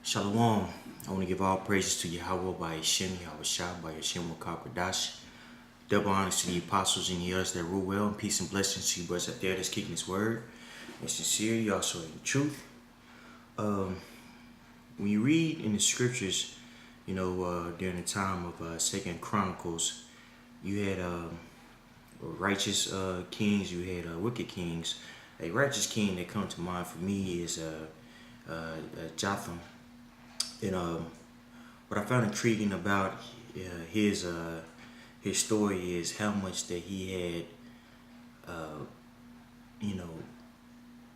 Shalom. I want to give all praises to Yahweh by Hashem, Yahweh Shah, by Hashem Wakakadash. Double honors to the apostles and the others that rule well, and peace and blessings to you brothers out there that's keeping His word and sincerity, also in truth. When you read in the scriptures, during the time of Second Chronicles, you had righteous kings, you had wicked kings. A righteous king that comes to mind for me is Jotham. And what I found intriguing about his story is how much that he had,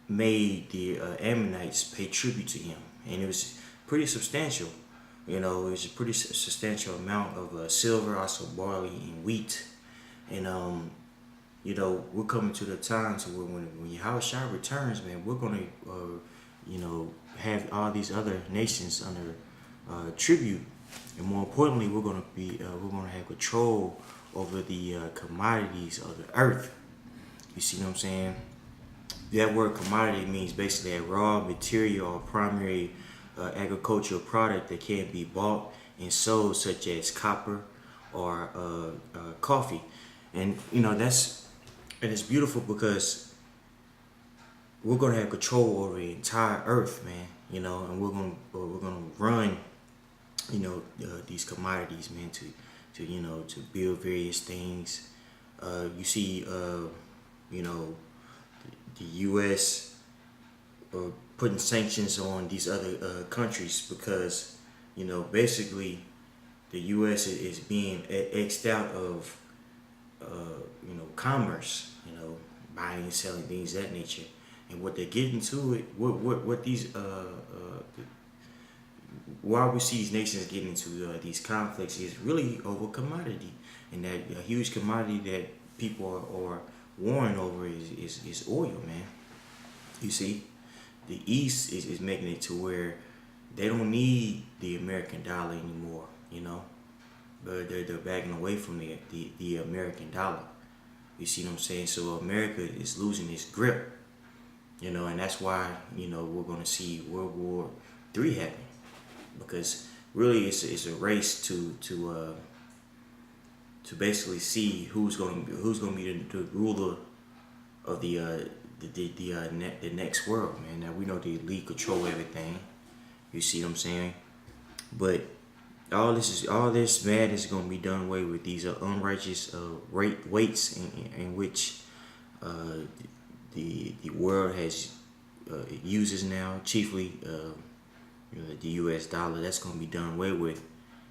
made the Ammonites pay tribute to him, and it was pretty substantial. It was a pretty substantial amount of silver, also barley and wheat, and we're coming to the time to where when Yahweh Shai returns, man, we're gonna have all these other nations under tribute, and more importantly, we're gonna have control over the commodities of the earth. You see what I'm saying? That word commodity means basically a raw material or primary agricultural product that can be bought and sold, such as copper or coffee, and it's beautiful because we're gonna have control over the entire earth, man. And we're gonna run, these commodities, man, to build various things. You see, the U.S. Putting sanctions on these other countries because, basically, the U.S. is being X'd out of, commerce, buying and selling things of that nature. And what they're getting to it, what these why we see these nations getting into these conflicts is really over commodity, and that a huge commodity that people are warring over is oil, man. You see, the East is making it to where they don't need the American dollar anymore, but they're backing away from the American dollar. You see what I'm saying? So America is losing its grip. And that's why, we're going to see World War III happen, because really it's a race to basically see who's going to be the ruler of the next world, man. Now we know the elite control everything. You see what I'm saying? But all this madness is going to be done away with these unrighteous weights in which the world has uses now, chiefly the U.S. dollar. That's going to be done away with,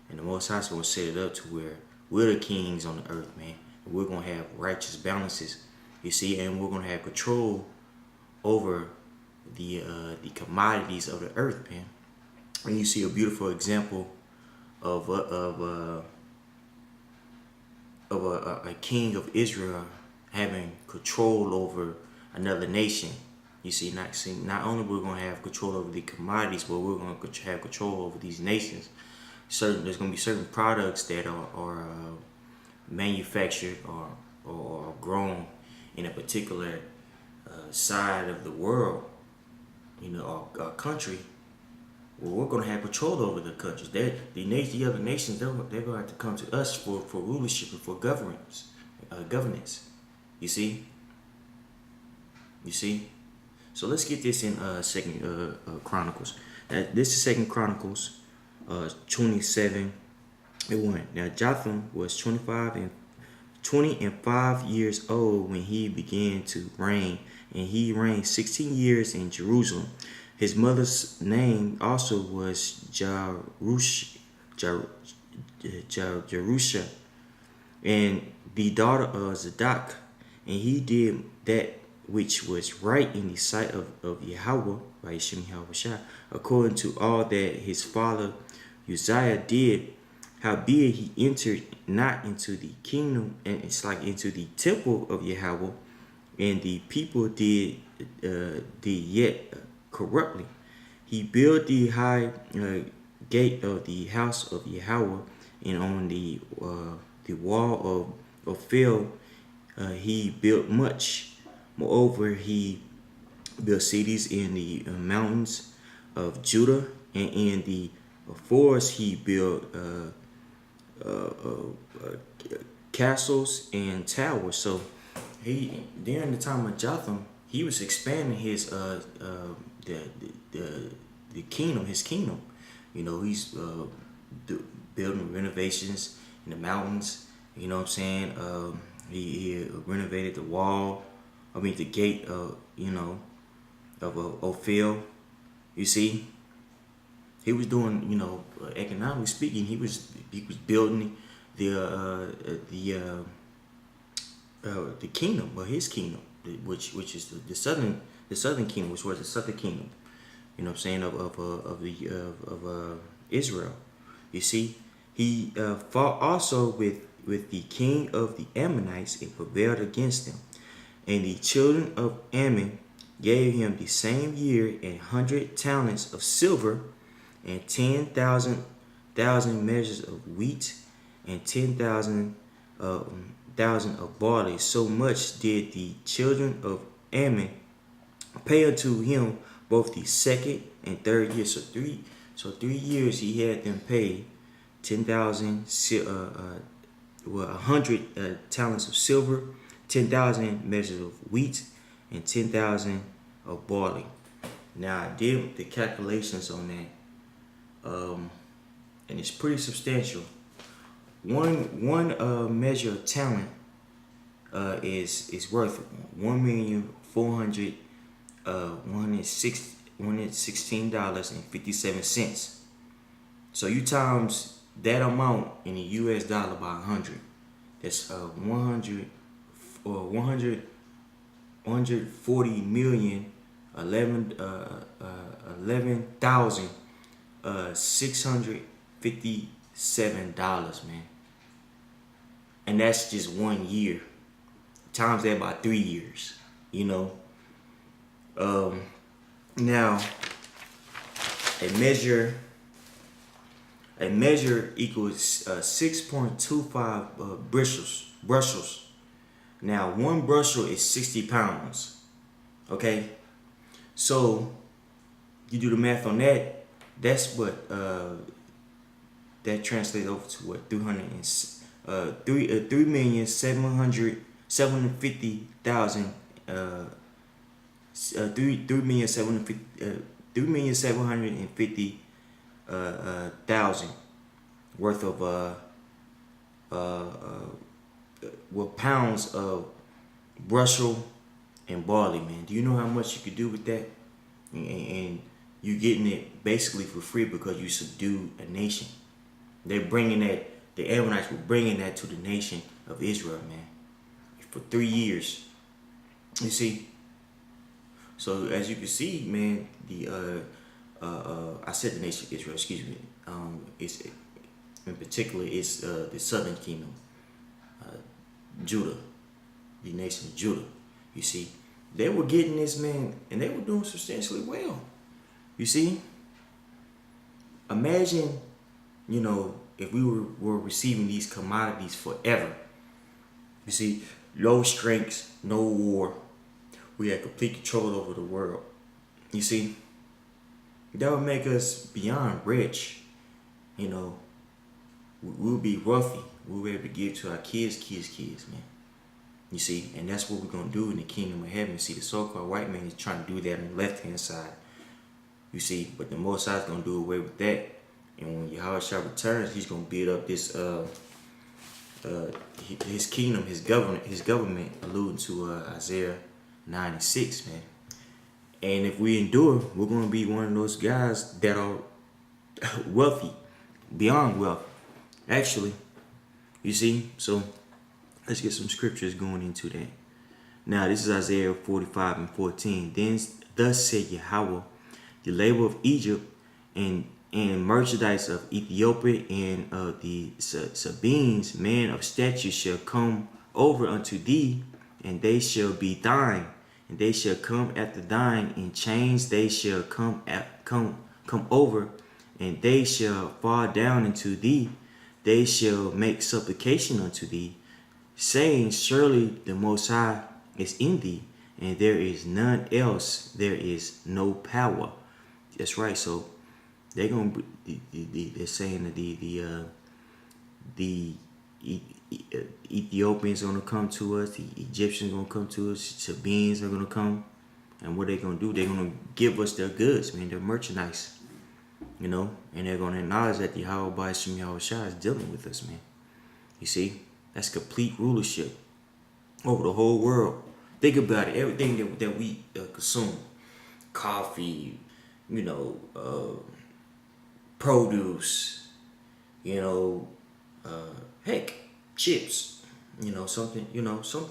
and the Most High is going to set it up to where we're the kings on the earth, man. And we're going to have righteous balances, you see, and we're going to have control over the commodities of the earth, man. And you see a beautiful example of a king of Israel having control over another nation. You see, not only we're going to have control over the commodities, but we're going to have control over these nations. There's going to be certain products that are manufactured or grown in a particular side of the world, or country. Well, we're going to have control over the countries. The other nations, they're going to have to come to us for rulership and for governance. You see? So let's get this in Second Chronicles. This is Second Chronicles 27:1. Now Jotham was 20 and 5 years old when he began to reign, and he reigned 16 years in Jerusalem. His mother's name also was Jerusha, and the daughter of Zadok, and he did that which was right in the sight of Yahweh, by Hashem Yahweh Shai, according to all that his father Uzziah did. Howbeit he entered not into the kingdom, and it's like into the temple of Yahweh, and the people did yet corruptly. He built the high gate of the house of Yahweh, and on the wall of Phil he built much. Moreover, he built cities in the mountains of Judah and in the forest he built castles and towers. So he, during the time of Jotham, he was expanding his the kingdom, his kingdom. You know, he's building renovations in the mountains. You know what I'm saying? He renovated the wall. I mean, the gate. You know, of Ophel. You see, he was doing. You know, economically speaking, he was building the kingdom, or his kingdom, which is the southern kingdom, which was the southern kingdom. You know what I'm saying, of Israel. You see, he fought also with the king of the Ammonites and prevailed against them. And the children of Ammon gave him the same year 100 talents of silver, and 10,000 measures of wheat, and 10,000 thousand of barley. So much did the children of Ammon pay unto him both the second and third year. So 3 years he had them pay 10,000 100 talents of silver, 10,000 measures of wheat, and 10,000 of barley. Now I did the calculations on that, and it's pretty substantial. One measure of talent is worth $1,116.57. So you times that amount in the U.S. dollar by 100. That's 140 million 11,657 man. And that's just 1 year. Times that by 3 years. You know. Now a measure equals 6.25 bushels. Now 1 bushel is 60 pounds. Okay, so you do the math on that. That's what that translates over to what 3,750,000 3,750,000 worth of pounds of bushel and barley, man. Do you know how much you could do with that? And you getting it basically for free because you subdued a nation. They're bringing that. The Ammonites were bringing that to the nation of Israel, man, for 3 years. You see. So as you can see, man, I said the nation of Israel. Excuse me. It's in particular, it's the southern kingdom, Judah, the nation of Judah. You see, they were getting this, man, and they were doing substantially well. You see, imagine, you know, if we were receiving these commodities forever. You see, no strengths, no war. We had complete control over the world. You see, that would make us beyond rich. You know, we'll be wealthy. We'll be able to give to our kids, man. You see, and that's what we're going to do in the kingdom of heaven. See, the so-called white man is trying to do that on the left-hand side. You see, but the Most High is going to do away with that. And when Yahushua returns, he's going to build up this his kingdom, his government, alluding to Isaiah 96, man. And if we endure, we're going to be one of those guys that are wealthy, beyond wealth, actually. You see? So let's get some scriptures going into that. Now, this is Isaiah 45:14. Then thus said Yahweh, the labor of Egypt and merchandise of Ethiopia and of the Sabines, men of stature, shall come over unto thee, and they shall be thine, and they shall come after thine. In chains they shall come over, and they shall fall down into thee. They shall make supplication unto thee, saying, surely the Most High is in thee, and there is none else. There is no power. That's right. So They're gonna they're saying that the Ethiopians are gonna come to us, the Egyptians are gonna come to us, Sabaeans are gonna come, and what they gonna do? They're gonna give us their goods, man, their merchandise, and they're gonna acknowledge that the Yahweh by Shem Yahweh Shai is dealing with us, man. You see, that's complete rulership over the whole world. Think about it, everything that we consume, coffee, produce, heck, chips, something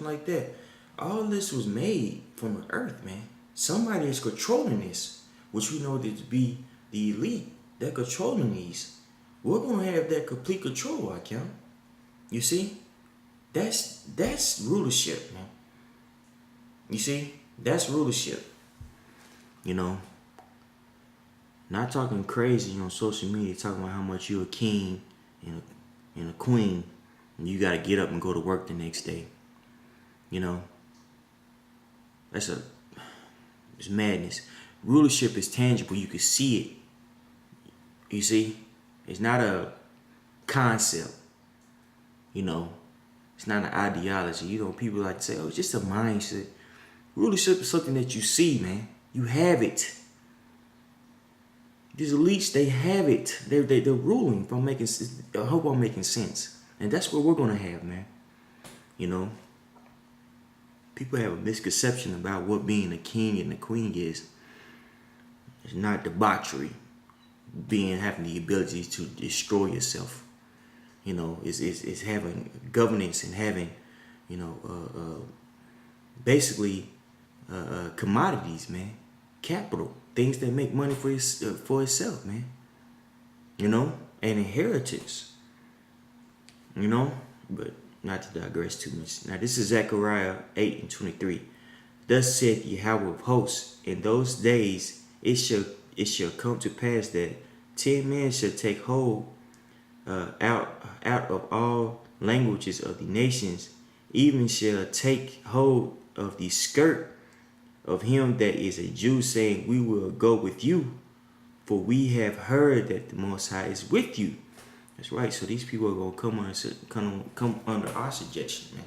like that. All this was made from the earth, man. Somebody is controlling this, which we know to be the elite. They're controlling these. We're gonna have that complete control, I count. You see, that's rulership, man. You see, that's rulership. Not talking crazy on social media, talking about how much you're a king and a queen, and you got to get up and go to work the next day. It's madness. Rulership is tangible. You can see it. You see, it's not a concept. It's not an ideology. People like to say, "Oh, it's just a mindset." Rulership is something that you see, man. You have it. These elites, they have it. They're ruling. I hope I'm making sense. And that's what we're gonna have, man. People have a misconception about what being a king and a queen is. It's not debauchery. Having the ability to destroy yourself. It's having governance and having, basically commodities, man. Capital. Things that make money for itself, man. And inheritance. But not to digress too much. Now this is Zechariah 8:23. Thus saith Yahweh of hosts, in those days it shall come to pass that 10 men shall take hold out of all languages of the nations, even shall take hold of the skirt of him that is a Jew, saying, we will go with you, for we have heard that the Most High is with you. That's right. So these people are gonna come under our suggestion, man.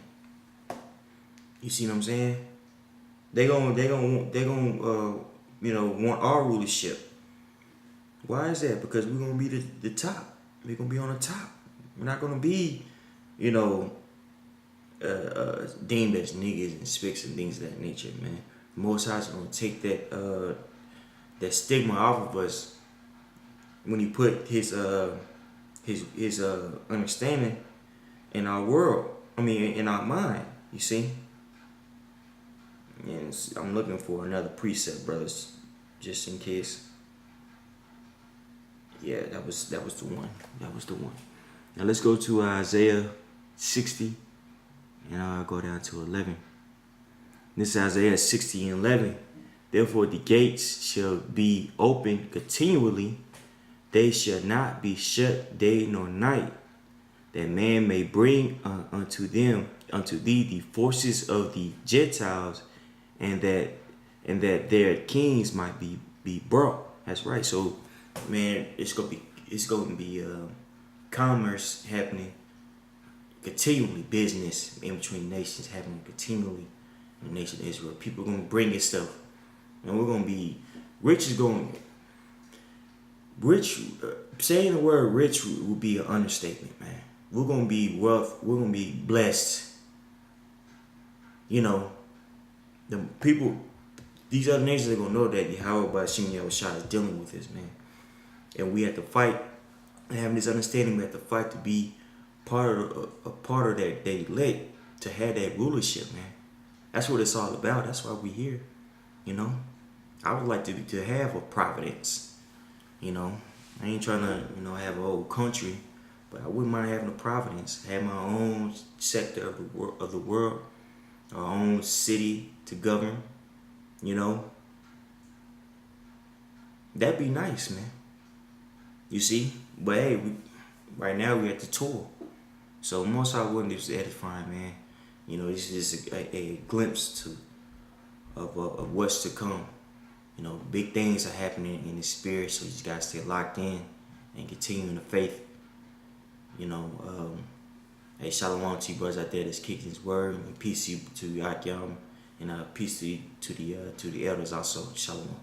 You see what I'm saying? They gonna want our rulership. Why is that? Because we're gonna be the top. We're gonna be on the top. We're not gonna be, deemed as niggas and spicks and things of that nature, man. Most High's gonna take that stigma off of us when he put his understanding in our world. In our mind. You see. And I'm looking for another precept, brothers, just in case. Yeah, that was the one. That was the one. Now let's go to Isaiah 60, and I'll go down to 11. This is Isaiah 60 and 11. Therefore the gates shall be open continually, they shall not be shut day nor night, that man may bring unto thee the forces of the Gentiles, and that their kings might be brought. That's right. So, man, it's gonna be commerce happening continually, business in between nations happening continually in the nation of Israel. People are gonna bring us stuff, and we're gonna be rich. Saying the word rich would be an understatement, man. We're gonna be wealth. We're gonna be blessed. The people, these other nations are gonna know that Yahweh by Shem Yahweh Shai is dealing with us, man. And we have to fight, and having this understanding, we have to fight to be part of that elect, to have that rulership, man. That's what it's all about. That's why we're here. I would like to have a providence. I ain't trying to have a whole country, but I wouldn't mind having a providence. Have my own sector of the world, our own city to govern. That'd be nice, man. You see, but hey, right now we're at the tour, so most I wouldn't is edifying, man. This is just a glimpse of what's to come. You know, big things are happening in the spirit, so you just gotta stay locked in and continue in the faith. You know, hey, shalom to you brothers out there that's kicking his word, and peace to Yakim, and peace to the elders also. Shalom.